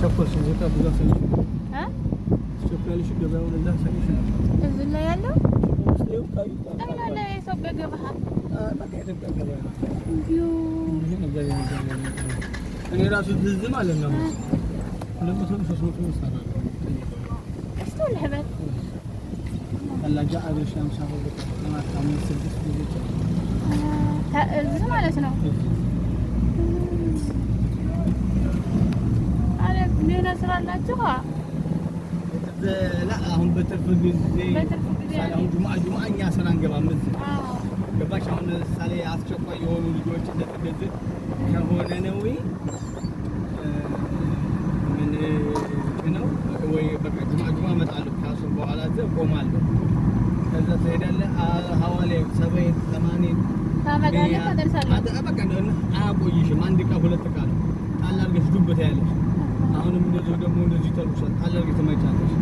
ቸኮልሽ እዚህ ጋር ብዙ ሰዎች ቸኮልሽ ገበያው ለዛ ሰዎች ነው እዚህ ላይ ያለው ጠቅላላ የኢትዮጵያ ገበያ በቃ የኢትዮጵያ ገበያ ይሄ ነገር እኔ ራሱ ትዝ ማለት ነው ለምን 300 ይሰራል እስቲ ለህበት አላጃ አብሽ 50 ብር ለማታ 6 ልጅ እዚህ ማለት ነው አለ ምን ስራላችሁ لا አሁን በትርፍ ጊዜ አሁን ጁማዓ እኛ ስራ አንገባም ገባሽ አሁን ለምሳሌ አስቸኳይ የሆኑ ልጆች እንደተገዘ ከሆነ ነው ምን ነው ወይ በቃ ጁማዓ እመጣለሁ ካሱ በኋላ ዘ ቆማለሁ ከዛ ትሄዳለህ ሐዋሌ 70 80 ታመጣለህ ታደርሳለህ በቃ አያቆይሽም አንድ ዕቃ ሁለት ዕቃ ነው ጣል አድርገሽ ዱበት ያለሽ አሁንም እንደዚህ ደግሞ እንደዚህ ተልብሷል ጣል አድርገሽ ትመጫለሽ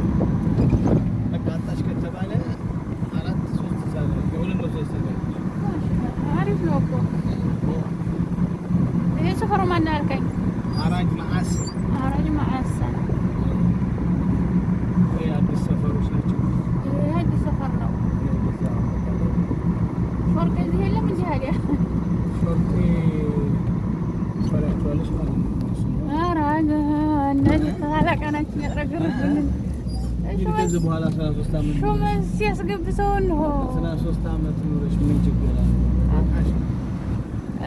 በቃ አጣሽ ከተባለ 4-3 ሰዓት የሆነ ነው ሰዓት አሪፍ ነው እኮ ይሄ ሰፈሩ ማን አልከኝ አራጅ ማዓስ ይሄ አዲስ ሰፈሮች ናቸው ይሄ አዲስ ሰፈር ነው ሾርቄ እዚህ የለም እንጂ አለ ሾርቄ ሰራቸዋለሽ ማለት ነው አራጅ እነዚህ ታላቃናችን ያጥረግሩብን ከዚህ በኋላ 13 አመት ሹመት ሲያስገብሰው ነው 13 አመት ኖረሽ ምን ችግር አለ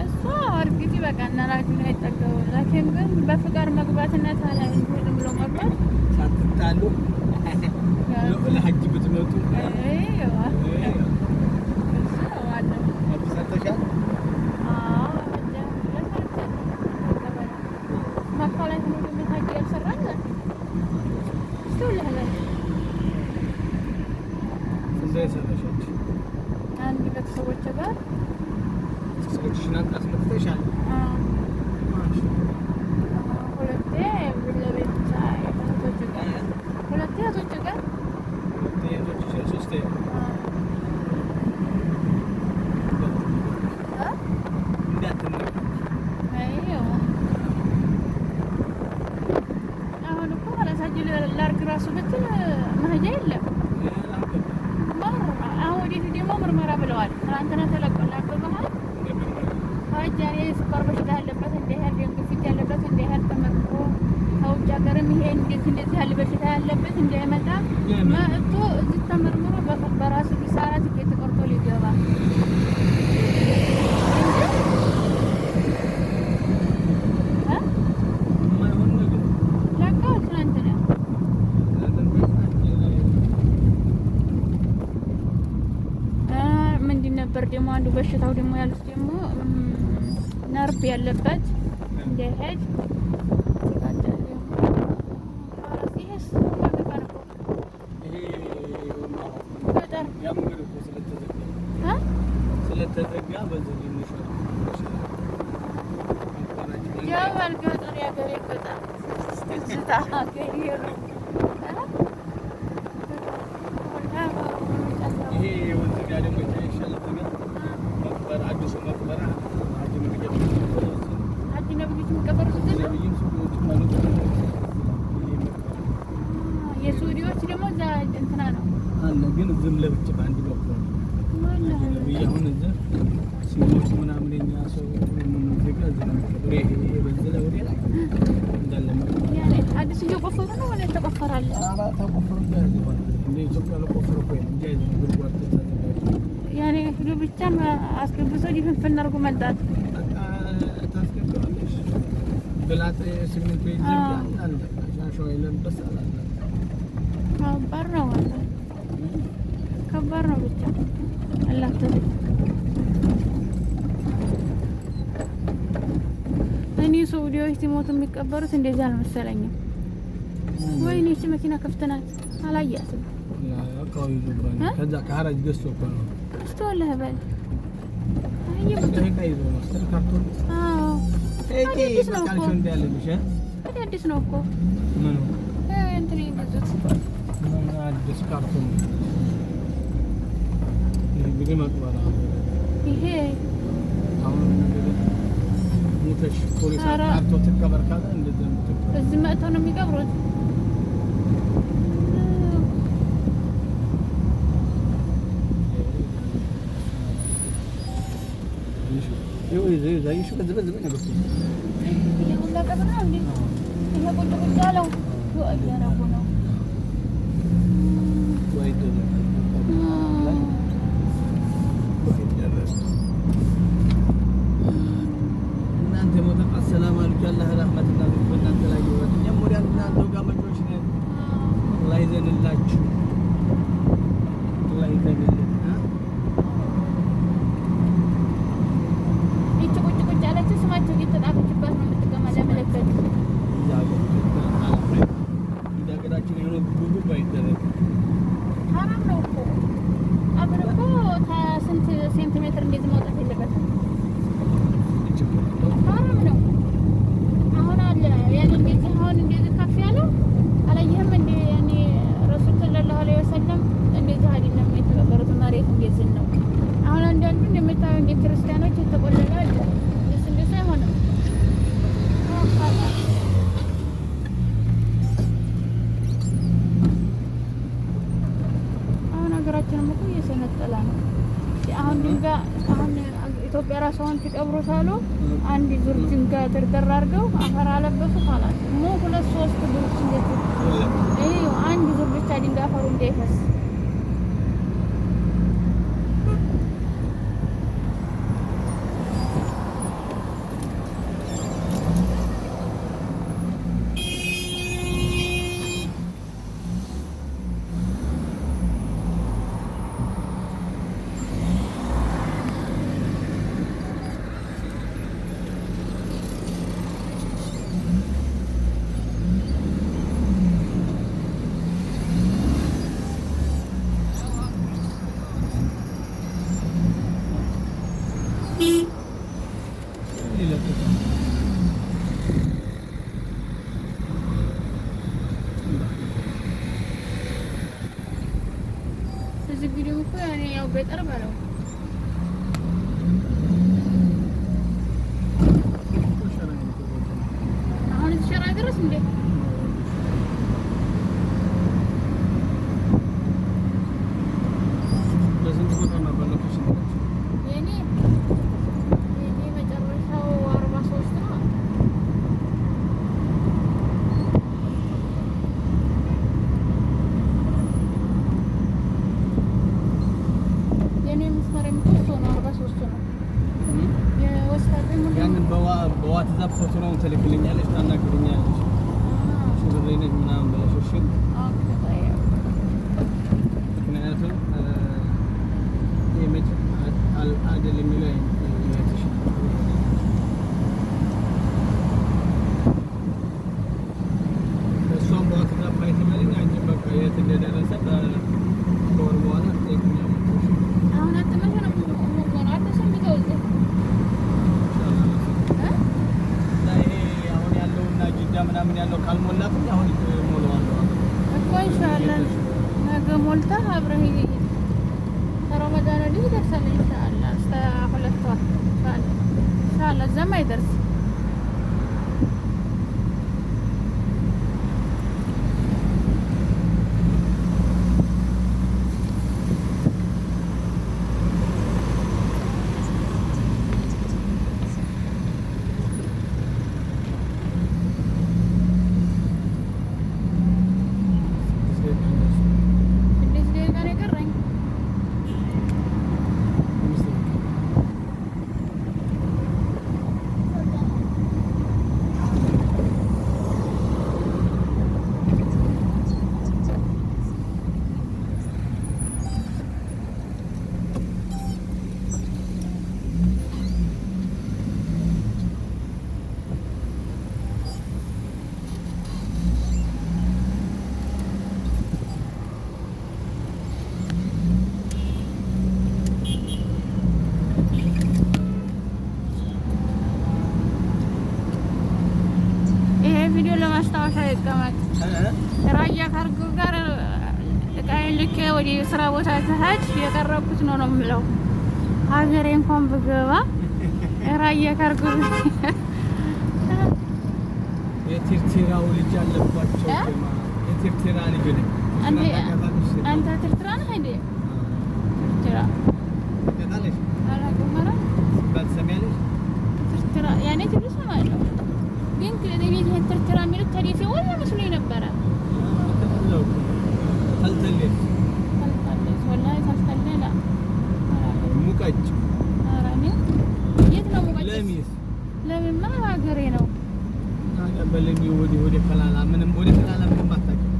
እሷ እርግጥ በቃ እናራጁን አይጠገው ለኪን ግን በፍቃድ መግባትና ታዲያ ዝም ብሎ መግባት ሳትጣሉ ለሐጅ ብትመጡ አይዋ አብሳተሻል ማካላይ ነው የሚታየው ያልሰራል እንደዚህ ሰራሻች አንድ ቤተሰቦች ጋር ሰዎችና አስመጥተሻል ሁለቴ ለቤት ሁለቴ አቶች ጋር ሶስቴ አሁን እኮ ራሳችን ላርግ ራሱ ብትል መሄጃ የለም አሁን ወዲህ ደግሞ ምርመራ ብለዋል ትናንትና ተለቆላል በመሀል ሀጃኔ ስኳር በሽታ ያለበት እንዳይሄድ ደም ግፊት ያለበት እንዳይሄድ ተመርምሮ ከውጭ ሀገርም ይሄ እንደዚህ ያለ በሽታ ያለበት እንዳይመጣ መጥቶ እዚህ ተመርምሮ በራሱ ቢሳራ ትኬት ተቆርጦ ሊገባ ነበር ደግሞ አንዱ በሽታው ደግሞ ያሉት ደግሞ ነርቭ ያለበት እንዳይሄድ ስለተዘጋ በዚህ ጀበል ገጠር ያገሬ ገጠር ትዝታ ገሪሩ ይሄ ወንዝ ጋር ደግሞ ይሻላል መቅበር አዲሱ መቅበራ ሀጂ ነብዮች የሚቀበሩት የሱዲዎች ደግሞ እዛ እንትና ነው አለ ግን ዝም ለብቻ በአንድ በኩል አሁን እዛ ሲሞቱ ምናምን የኛ ሰው ዜጋ ዝም ይሄ በዘለ ወዲያ ላይ እንዳለ ያኔ አዲስ እየቆፈሩ ነው ወለ ተቆፈራለ ተቆፈሩ እንደ ኢትዮጵያ ለቆፈሩ እኮ እንጂ አይደለም ጉድጓድ ተዘጋጅ ያኔ ብቻ አስገብቶ ዲፍንፍን አድርጎ መጣት ታስገባለሽ ብላጥ ስምንት ወይ ይዘጋል አለ ሻሻው ይለበስ አለ ከባድ ነው ብቻ አላህ ተዘ እኔ ሰውዲዎች ሲሞቱ የሚቀበሩት እንደዛ አልመሰለኝም ወይኔ እቺ መኪና ክፍት ናት አላያትም አቃው ይዘባል ከዛ ካራጅ ገዝቶ እኮ ነው እስቶ ለህበል ይሄ ይዞ ነው ካርቶን አዲስ ነው እኮ እንዳለልሽ አዲስ ነው እኮ ምን እንትን ይገዙት አዲስ ካርቶን ይሄ መቅበራ ይሄ አሁን ነገር ሙተሽ ፖሊስ አጣርቶ ትቀበር ካለ እንደዚህ ነው። እዚህ መጥተው ነው የሚቀብሩት። زي شو بزبز بينا بس اللي ولا قبر عندي هي قلت له شو أجي ربنا وايد እናንተ ሞተቃ ሰላም አለይኩም ያላህ ረህመትና በእናንተ ላይ ይወጥ የሞሪያን እናንተ ጋር መጮች ነን አላህ ይዘንላችሁ አላህ ይዘንልን ስማቸው እየተጣፈችባት ነው የምትቀማ ለመለከት ሀገራችን የሆነ ጉጉ ባይደረግ ሀራም ነው እኮ አብር እኮ ከስንት ሴንቲሜትር እንደዚህ መውጣት የለበትም። ሀራም ነው። አሁን አለ ያለ እንደዚህ አሁን እንደዚህ ከፍ ያለው አላየህም እንደ ያኔ ረሱል ሰለላሁ ዐለይሂ ወሰለም እንደዚህ አይደለም የተቀበሩት መሬት እንደዚህ ነው። አሁን አንዳንዱ እንደምታየው እንደ ክርስቲያኖች የተቆለለ አለ አሁን ሀገራችንም እኮ እየሰነጠላ ነው። አሁን ድንጋይ አሁን ኢትዮጵያ ራሷን ሲቀብሩ ሳሉ አንድ ዙር ድንጋይ ድርድር አድርገው አፈር አለበሱ ካላት ሞ 2-3 ዙሮች እንዴት አንድ ዙር ብቻ ድንጋይ አፈሩ እንዳይፈስ እዚህ ቪዲዮ እኮ ያኔ ያው ገጠር ባለው አሁን እዚህ ሸራ ድረስ እንዴ በስንት ቦታ ነው ባለፈሽ የኔ መጨረሻው 43 ነው። በዋትስአፕ ፎቶ ነው ትልክልኛለች፣ ታናግሩኛለች። ሽብሬ ነኝ ምናምን ብለሽ እሺ። ምክንያቱም የመጭ አይደል የሚለው አይነትሽ እሷም በዋትስአፕ አይተመልኝ አንቺ በቃ የት እንደደረሰ ከወር በኋላ ትጠይቁኛለች። አሁን አትመሽ ነው ሞቆና አትሰምተው እዚህ ምናምን ያለው ካልሞላብኝ አሁን ሞላዋለሁ እኮ ኢንሻአላህ ነገ ሞልተህ አብረህ ረመዳን ላይ ይደርሳል ኢንሻአላህ። እስከ 2 ወር ኢንሻአላህ ዘማ ይደርስ። ቪዲዮ ለማስታወሻ ይቀመጥ። ራያ ካርጎ ጋር እቃዬን ልኬ ወደ ስራ ቦታ ተሄድ የቀረብኩት ነው የምለው። ሀገሬ እንኳን ብገባ ራያ ካርጎ የቴርቴራው ልጅ አለባቸው ጀማ የቴርቴራ ልጅ ነኝ አንተ ቴርቴራ ነህ እንዴ ቴርቴራ ከታለሽ አላቆመራ ባትሰሚያለሽ ቴርቴራ ያኔ ትልሱ ማለት ግን ከደቤት ቴርቴራ የሚሉት ታዲያ ወላ መስሎኝ ነበረ ተልተለሽ ወላሂ ተልተለላ ሙቀጭ አራኔ የት ነው ሙቀጭ ለምን ሀገሬ ነው በለሚ ወደ ከላላ ምንም አታውቅም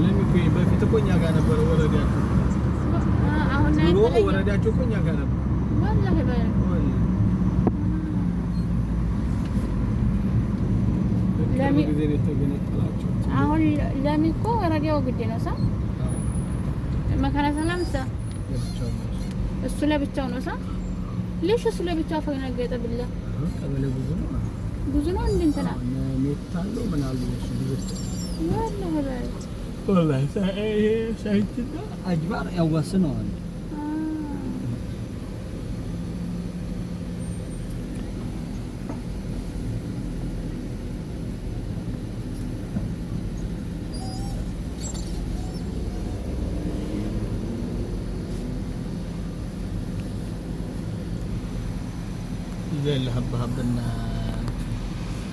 ለሚ በፊት እኮ እኛ ጋር ነበር ወረዳችሁ አሁን ወረዳችሁ እኮ እኛ ጋር ነበር ወላሂ በል ለሚ ጊዜ ተገነጠላችሁ አሁን ለሚ እኮ ወረዳው ግድ ነው ሳ መካነ ሰላም ሳ እሱ ለብቻው ነው ሳ ليش እሱ ለብቻው ፈነገጠ ብለ ቀበሌ ብዙ ነው እንዴንተና ሜታሎ ምን አሉ እሱ ወላሂ ሳይትና አጅባር ያዋስነዋል زي الهب هبنا